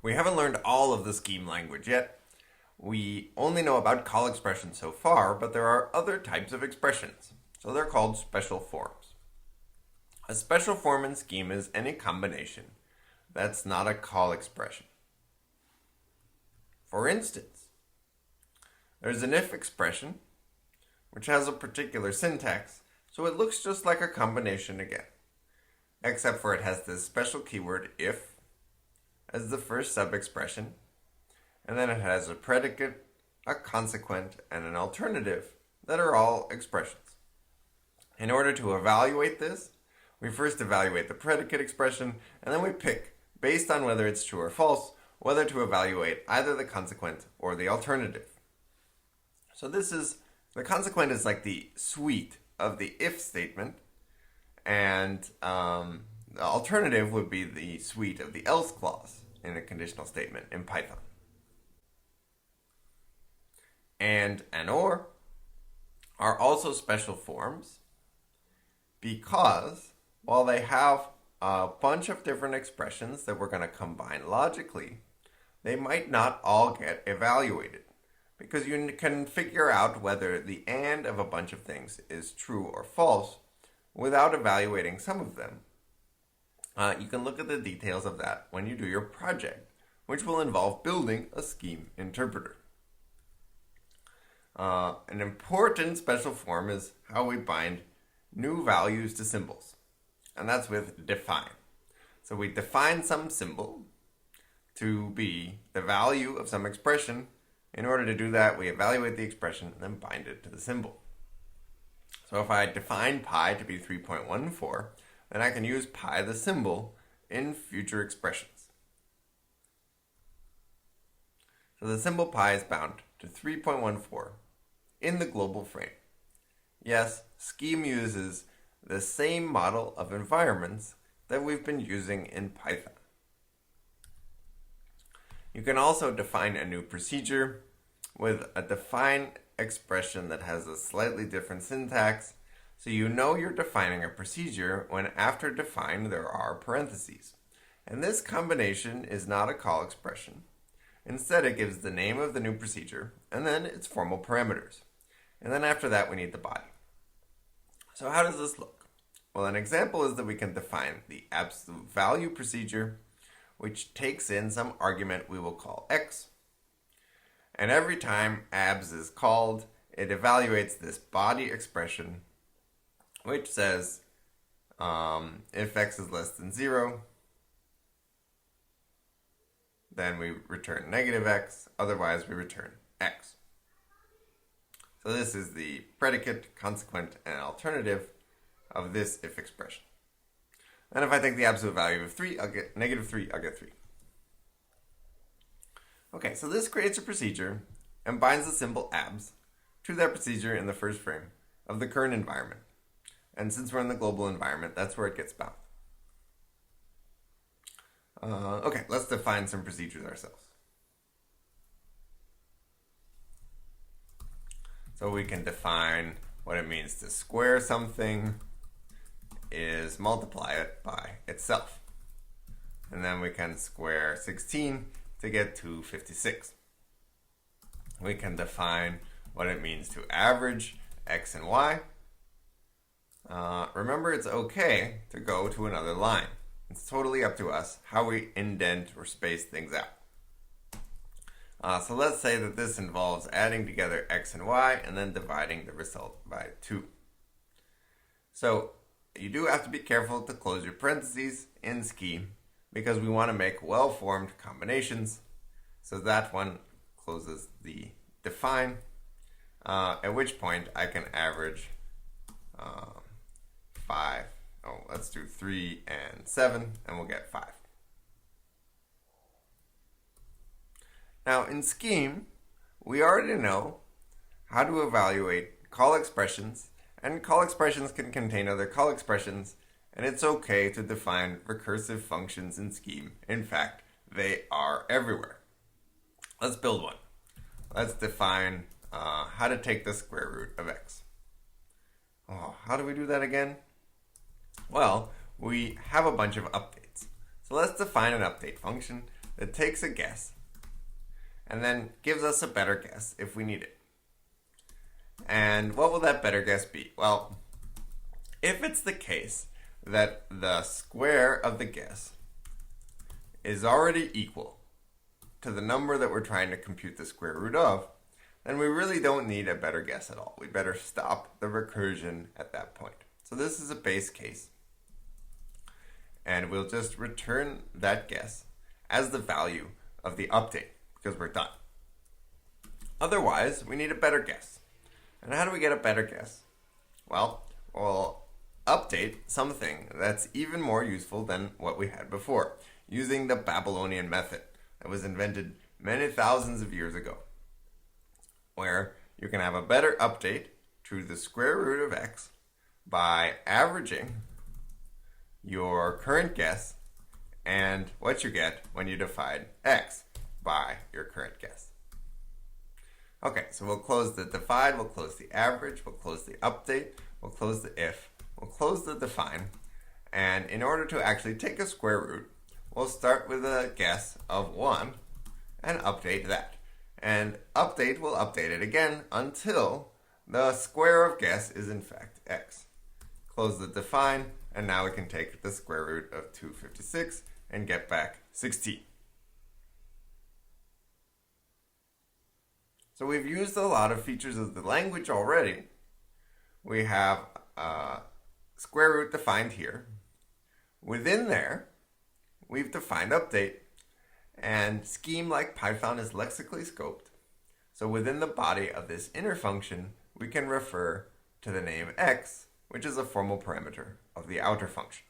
We haven't learned all of the scheme language yet. We only know about call expressions so far, but there are other types of expressions. So they're called special forms. A special form in scheme is any combination that's not a call expression. For instance, there's an if expression, which has a particular syntax, so it looks just like a combination again, except for it has this special keyword if as the first sub-expression, and then it has a predicate, a consequent, and an alternative that are all expressions. In order to evaluate this, we first evaluate the predicate expression, and then we pick, based on whether it's true or false, whether to evaluate either the consequent or the alternative. So the consequent is like the suite of the if statement, and the alternative would be the suite of the else clause in a conditional statement in Python. And or are also special forms because while they have a bunch of different expressions that we're going to combine logically, they might not all get evaluated because you can figure out whether the and of a bunch of things is true or false without evaluating some of them. You can look at the details of that when you do your project, which will involve building a scheme interpreter. An important special form is how we bind new values to symbols, and that's with define. So we define some symbol to be the value of some expression. In order to do that, we evaluate the expression and then bind it to the symbol. So if I define pi to be 3.14, then I can use pi the symbol in future expressions. So the symbol pi is bound to 3.14 in the global frame. Yes, Scheme uses the same model of environments that we've been using in Python. You can also define a new procedure with a define expression that has a slightly different syntax, so you know you're defining a procedure when after define there are parentheses. And this combination is not a call expression. Instead, it gives the name of the new procedure and then its formal parameters. And then after that, we need the body. So how does this look? Well, an example is that we can define the absolute value procedure, which takes in some argument we will call x. And every time abs is called, it evaluates this body expression, which says if x is less than 0, then we return negative x, otherwise we return x. So this is the predicate, consequent, and alternative of this if expression. And if I take the absolute value of 3, I'll get negative 3, I'll get 3. Okay, so this creates a procedure and binds the symbol abs to that procedure in the first frame of the current environment. And since we're in the global environment, that's where it gets bound. Okay, let's define some procedures ourselves. So we can define what it means to square something is multiply it by itself. And then we can square 16 to get to 56. We can define what it means to average x and y. Remember, it's okay to go to another line. It's totally up to us how we indent or space things out. So let's say that this involves adding together x and y and then dividing the result by 2. So you do have to be careful to close your parentheses in Scheme because we want to make well-formed combinations. So that one closes the define, at which point I can average 5. Oh, let's do 3 and 7, and we'll get 5. Now, in Scheme, we already know how to evaluate call expressions, and call expressions can contain other call expressions, and it's okay to define recursive functions in Scheme. In fact, they are everywhere. Let's build one. Let's define how to take the square root of x. Oh, how do we do that again? Well, we have a bunch of updates. So let's define an update function that takes a guess and then gives us a better guess if we need it. And what will that better guess be? Well, if it's the case that the square of the guess is already equal to the number that we're trying to compute the square root of, then we really don't need a better guess at all. We better stop the recursion at that point. So this is a base case. And we'll just return that guess as the value of the update because we're done. Otherwise, we need a better guess. And how do we get a better guess? Well, we'll update something that's even more useful than what we had before, using the Babylonian method that was invented many thousands of years ago, where you can have a better update to the square root of x by averaging your current guess and what you get when you divide x by your current guess. Okay, so we'll close the divide, we'll close the average, we'll close the update, we'll close the if, we'll close the define, and in order to actually take a square root, we'll start with a guess of 1 and update that. And update will update it again until the square of guess is in fact x. Close the define, and now we can take the square root of 256 and get back 16. So we've used a lot of features of the language already. We have square root defined here. Within there, we've defined update, and scheme like Python is lexically scoped. So within the body of this inner function, we can refer to the name x, which is a formal parameter of the outer function.